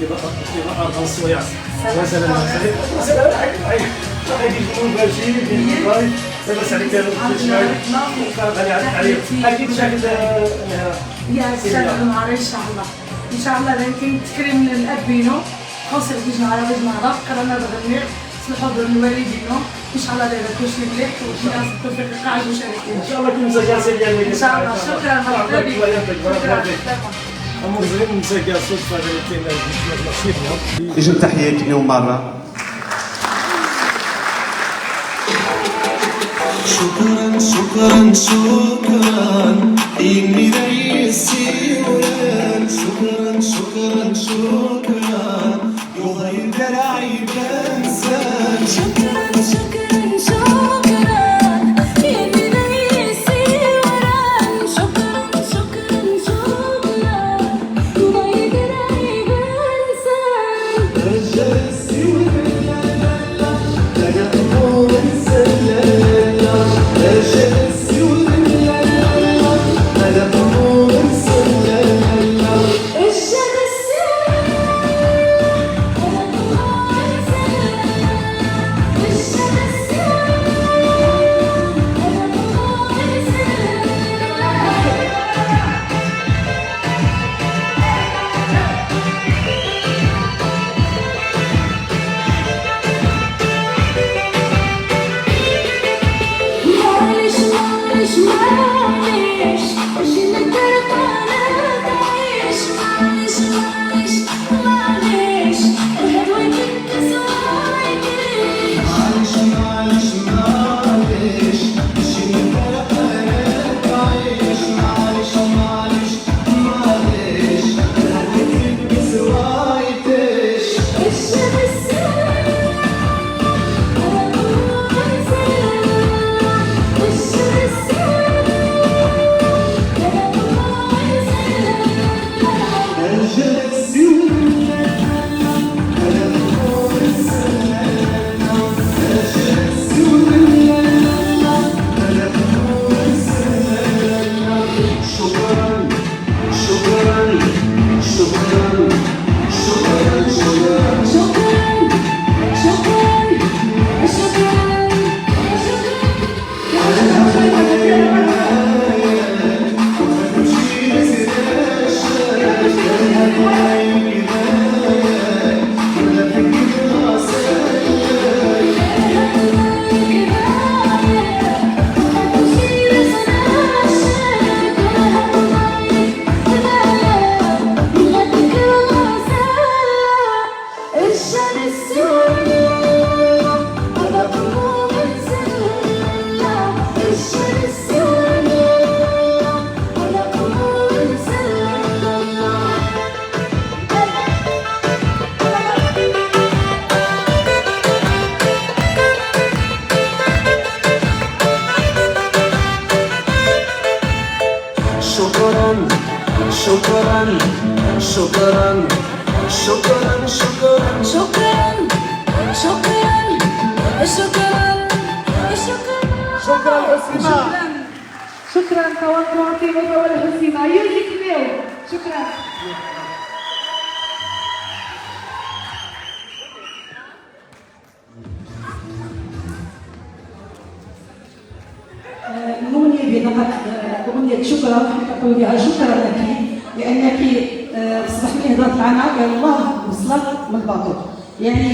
في أرض الصويعة مثلا غادي يكون باجي بس عليك اكيد شاهد يا استاذ المعرض ان شاء الله لكن تكريم من الاب بينو خاصة تيجي على وجه معرض قررنا بغنير الحضور الوالدين ان شاء الله دايره كلشي مليح والناس التوفيق لقاع المشاركين ان شاء الله كل مساجات ديالك ان شاء الله. شكرا مرحبا بك. المنظرين مساجات صدفه اللي كاين يجب تحية اليوم مرة. شكرا شكرا شكرا إني رئيسي ولان شكرا شكرا شكرا يغير دراعي بنسان شكرا شكرا شكرا إني رئيسي وران شكرا شكرا شكرا يغير دراعي بنسان رجال السيوف لا لا لا لا يقوم انسان رجال السيوف لا لا لا لا يقوم انسان شكرا شكرا شكرا شكرا شكرا شكرا شكرا شكرا حسيمة. شكرا توقعاتي ولا حسيمة يوجد اليوم. شكرا. الأغنية بنظرة أغنية شكرا أقول بها شكرا لك لأنك أصبحت لي هضرت معنا قال الله وصلت من الباطل. يعني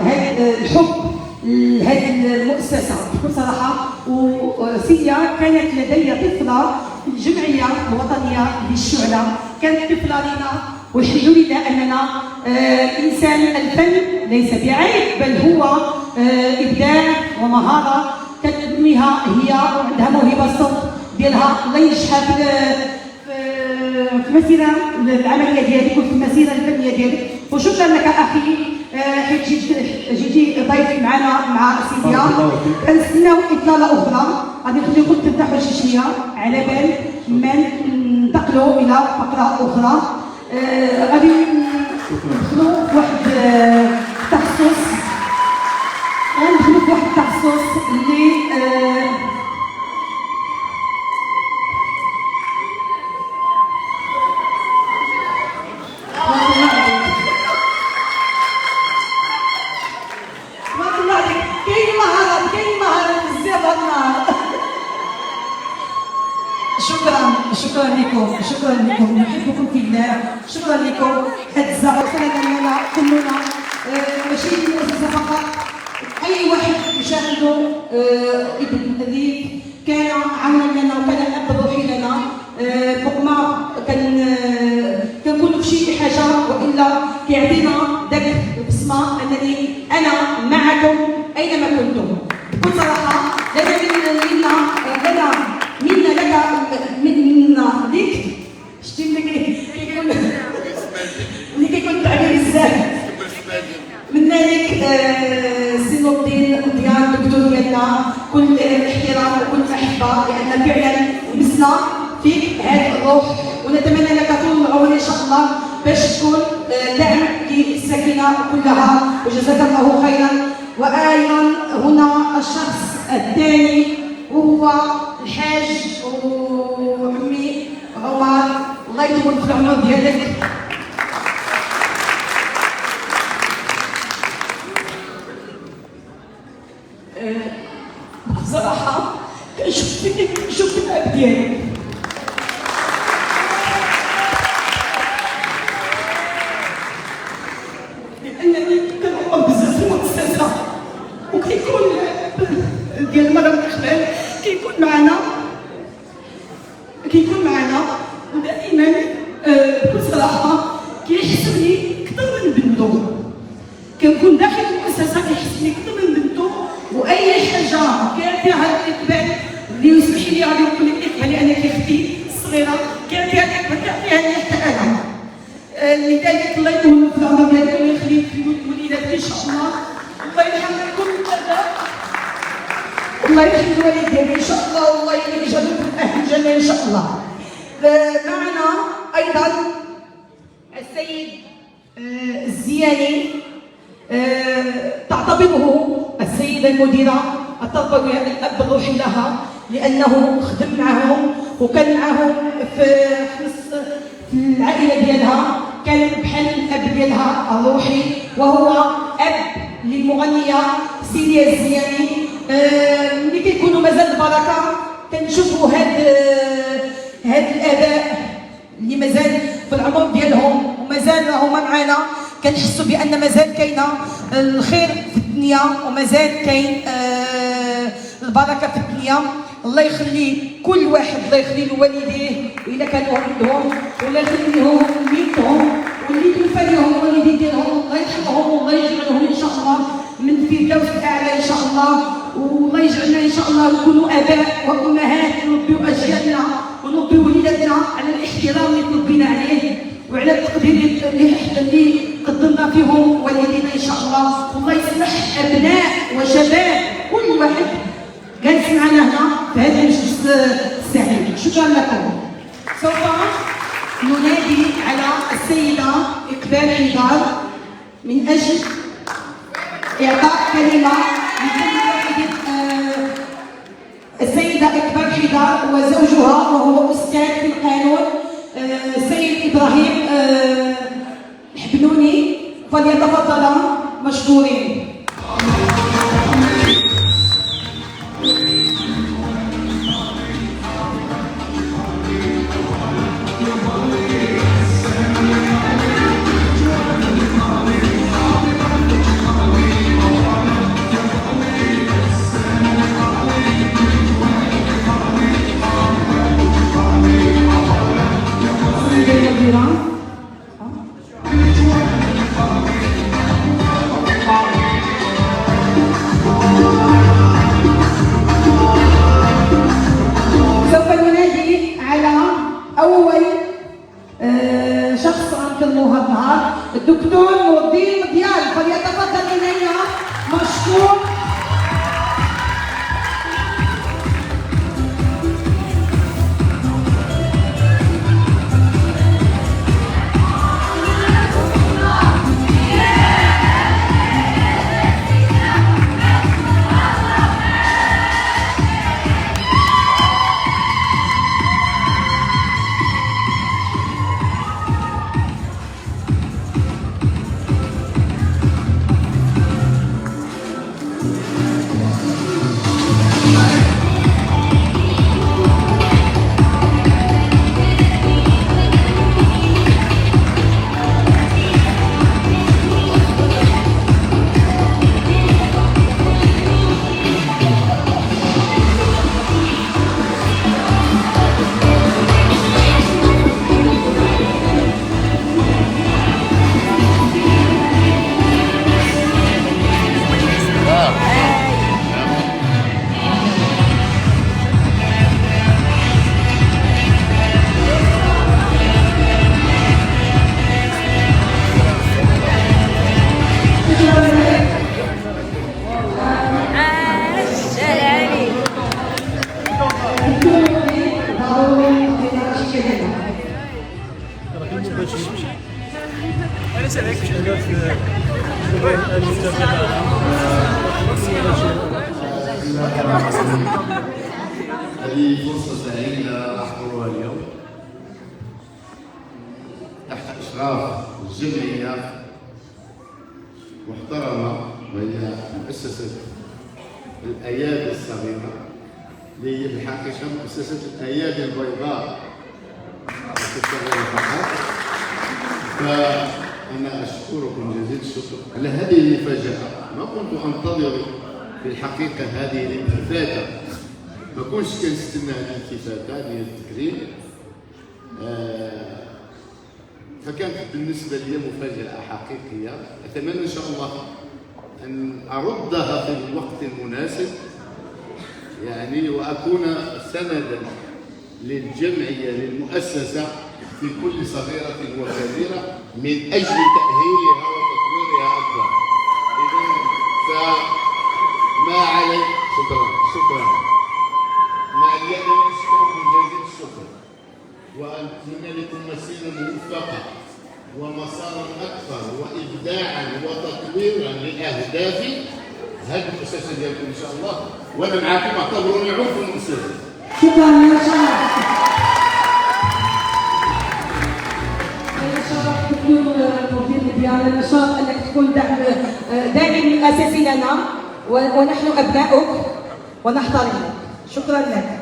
هذا الحب لهذه المؤسسة بصراحة. وفيا كانت لدي طفلة في الجمعية الوطنية للشعلة، كانت طفلة لنا والحمد لله أننا إنسان الفن ليس بعيب بل هو إبداع ومهارة تنميها هي وعندها موهبة الصوت ديالها. الله ينجحها في المسيرة العملية ديالك وفي المسيرة الفنية ديالك. وشكرا لك أخي حيت جيتي ضيف معنا مع سيديا. كنستناو إطلالة أخرى غادي نخليكم ترتاحوا شي شوية على بال ما ننتقلوا إلى فقرة أخرى. غادي ندخلوا في واحد التخصص اللي في الله. شكرا لكم. هاد الزهر سندنا كلنا ماشي المؤسسه فقط، اي واحد يشاهدوا ابن ذيك كان عونا لنا وكان اب روحي لنا. فوق ما كنقولوا في شي حاجه والا كيعطينا داك البصمه انني انا معكم اينما كنتم. بكل صراحه منا ليك شتي اللي كيكون تعبير بزاف من ذلك سي نور الدين ديال الدكتور ديالنا كل الاحترام وكل المحبه لان فعلا لمسنا فيك هذه الروح ونتمنى لك طول العمر ان شاء الله باش تكون دعم للساكنه كلها وجزاك الله خيرا. وايضا هنا الشخص الثاني وهو الحاج وعمي عمر، الله يطول في العمر ديالك. بصراحه كنشوف الاب ديالي لانني كنعوم بزاف في المؤسسه وكيكون ديال المرأة والاخبار كيكون معنا ودائما بكل صراحه كيحسبني اكثر من بنته. كنكون داخل المؤسسه كيحسبني اكثر من بنته واي حاجه كان فيها الاقبال اللي يسمح لي غادي نقول لك على انا كاختي الصغيره كان فيها الاقبال كان فيها حتى انا. لذلك الله يطول في العمر ديالك ويخليك في وليداتك ان شاء الله. الله يرحم كل الاباء والله يرحم الوالد ديالي ان شاء الله والله يجعلهم في اهل الجنه ان شاء الله. معنا ايضا السيد الزياني تعتبره السيده المديره التربويه الاب الروحي لها لانه خدم معهم وكان معهم في العائله ديالها، كان بحال الاب ديالها الروحي وهو اب للمغنيه سيليا الزياني. ملي كيكونوا مازال البركه كنشوفوا هاد الاباء اللي مازال في العمر ديالهم ومازال هما معنا كنحسوا بان مازال كاينه الخير في الدنيا ومازال كاين البركه في الدنيا. الله يخلي كل واحد، الله يخلي لوالديه الا كانوا عندهم، والله يخلي لهم وليدهم واللي توفى لهم الوالدين ديالهم، الله يرحمهم والله يجعلهم ان شاء الله من الفردوس الاعلى ان شاء الله. والله يجعلنا ان شاء الله نكونوا اباء وامهات نربيو اجيالنا ونربيو وليداتنا على الاحترام اللي تربينا عليه وعلى التقدير اللي قدمنا فيهم والدينا ان شاء الله. والله يسمح ابناء وشباب كل واحد جالس معنا هنا في هذا المجلس السعيد. شكرا لكم. سوف ننادي على السيده اقبال حيدر من اجل اعطاء كلمه لكل واحد. السيده اقبال حيدر وزوجها وهو استاذ في القانون السيد ابراهيم الحبنوني فليتفضل مشكورين. شخص أنكرموها النهار الدكتور نور الدين مديال فليتفضل إلينا مشكور. هذه فرصة سعيدة أحضرها اليوم تحت إشراف جمعية محترمة وهي مؤسسة الأيادي الصغيرة اللي هي بالحقيقة مؤسسة الأيادي البيضاء فقط. فأنا أشكركم جزيل الشكر على هذه المفاجأة، ما كنت أنتظر في الحقيقة هذه الالتفاتة، ما كنتش كنستنى هذه الالتفاتة ديال التكريم. فكانت بالنسبة لي مفاجأة حقيقية، أتمنى إن شاء الله أن أردها في الوقت المناسب يعني، وأكون سندا للجمعية للمؤسسة في كل صغيرة وكبيرة من أجل تأهيلها وتطويرها أكثر. إذن فما علي شكرا ما علي أن أشكركم جزيل الشكر، وأتمنى لكم مسيرة موفقة ومسارا أكثر وإبداعا وتطويرا لأهداف هذه المؤسسة ديالكم إن شاء الله، وأنا معكم اعتبروني عضو المؤسسة. شكرا يا شرف. شرف تكون مدير ديالنا، نشاط انك تكون داعم اساسي لنا ونحن ابناؤك ونحترمك. شكرا لك.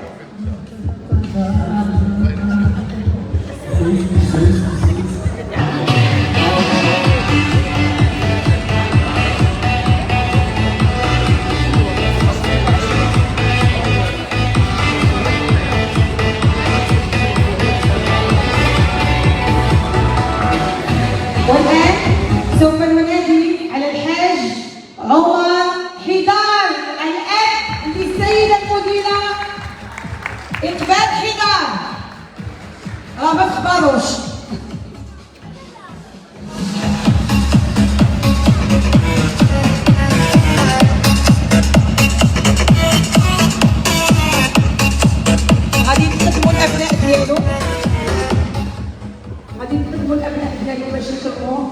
والآن سوف ننادي على الحاج عمر حيدار، الأب للسيدة المديرة إقبال حيدار، رابط باروش. غادي نخدموا الأبناء ديالو، غادي نخدموا الأبناء ديالو باش يخدموا.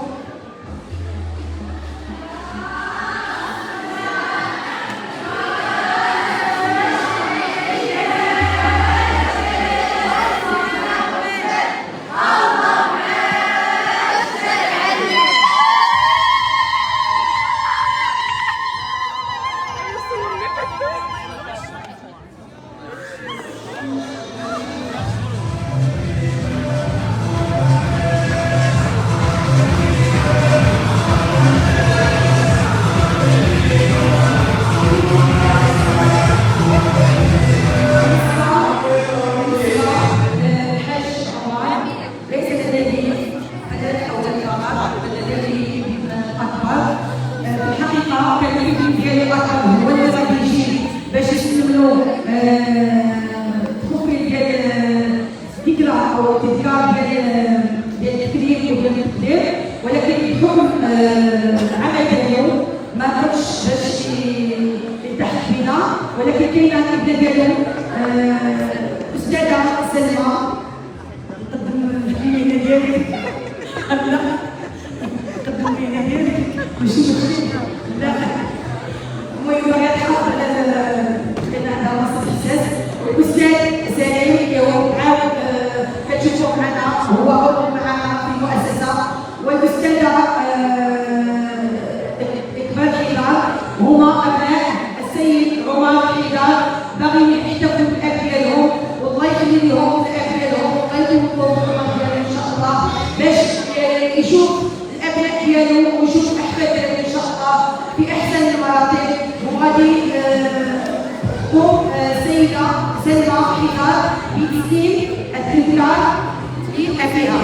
ولكن بحكم عمل اليوم ما كنتش باش يتحت بينا، ولكن كاينه الابنه ديالو استاذه سلمى. نقدم الكلمه ديالي، لا نقدم الكلمه ديالي ماشي لا المهم باغي تحافظ على هذا وسط حساس. الاستاذ سليم اللي هو عاود كتشوفوا معنا، هو عضو معنا في المؤسسه، والاستاذه إقبال حيدار، هما ابناء السيد عمر حيدار، باغيين يحتفلوا بالاب ديالهم، والله يخلي لهم الاب ديالهم ويطلبوا الطلب ديالهم ان شاء الله باش يشوف الابناء ديالو ويشوف الاحفاد ديالو ان شاء الله في احسن المراتب. وغادي تقوم السيده سلمى حيدار بتسليم التذكار لابيها.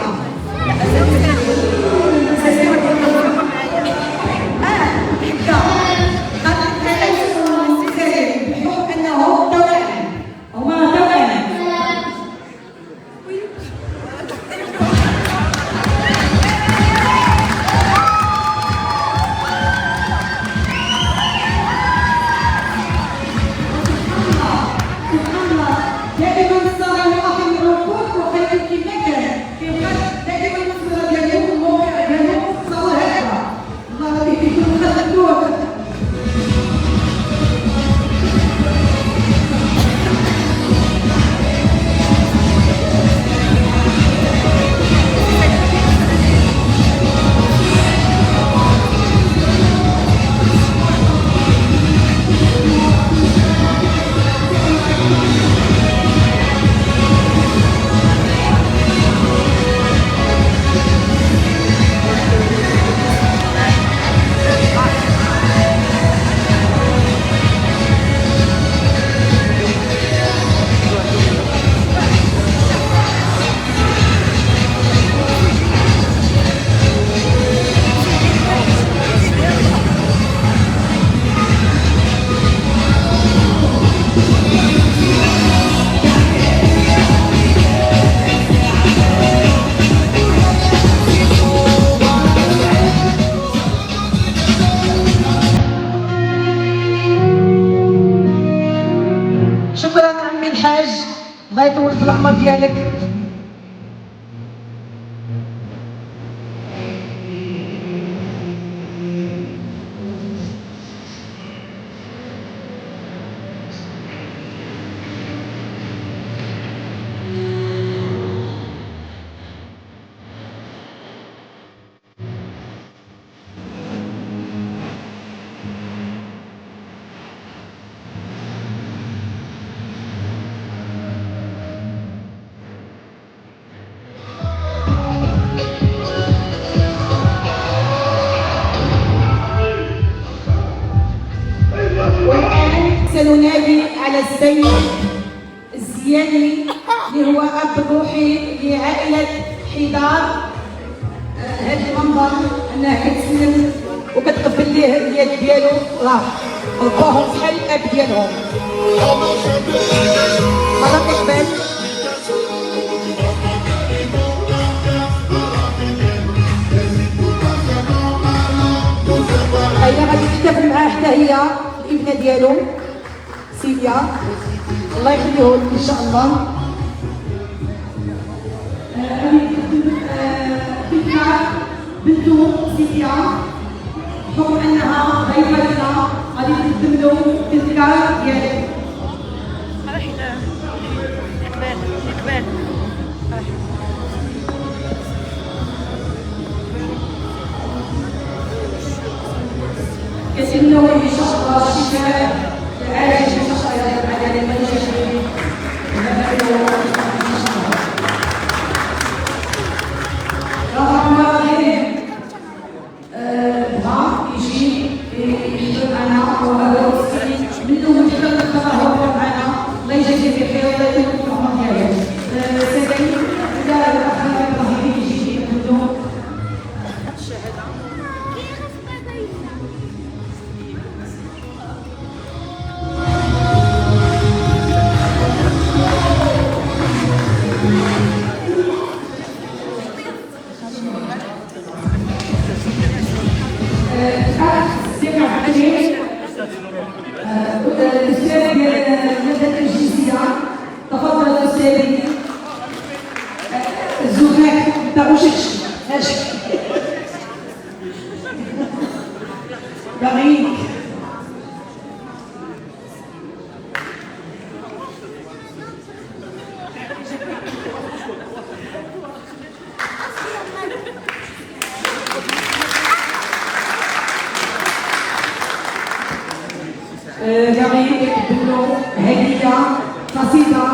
بحكم انه توأم، هما توأم. دائما الصغير اخي العقول وخير الكلمه كان في القلب دائما المسؤوليه ديالك. والآن سننادي على السيد الزياني اللي هو أب روحي لعائلة حيدار. هذا المنظر أنه كتسلم وكتقبل ليه اليد ديالو، راه رباهم بحال الأب ديالهم. هذا كيقبل هي غادي تحتفل معاه حتى هي الابنه ديالو سيليا، الله يخليه لك ان شاء الله. غادي تذكر بنته سيليا بحكم انها ضيفتنا، غادي تقدم له تذكار ديالك. كتمنوا ان شاء الله الشفاء العاجل ان شاء الله على المنجح. رغم غيره بغا يجي يحضر معنا وهذا منه مشكل التظاهر معنا، الله يجازيه بخير والله يكون في العمر ديالو. سيدي اذا الاخ ابراهيم يجي يقول الاستاذ مادة الجنسية، تفضل الاستاذ الزهاك داوشتش اجي باغيك. باغي يقدم له هدية قصيدة.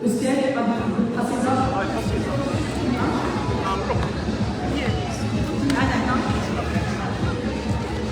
أستاذ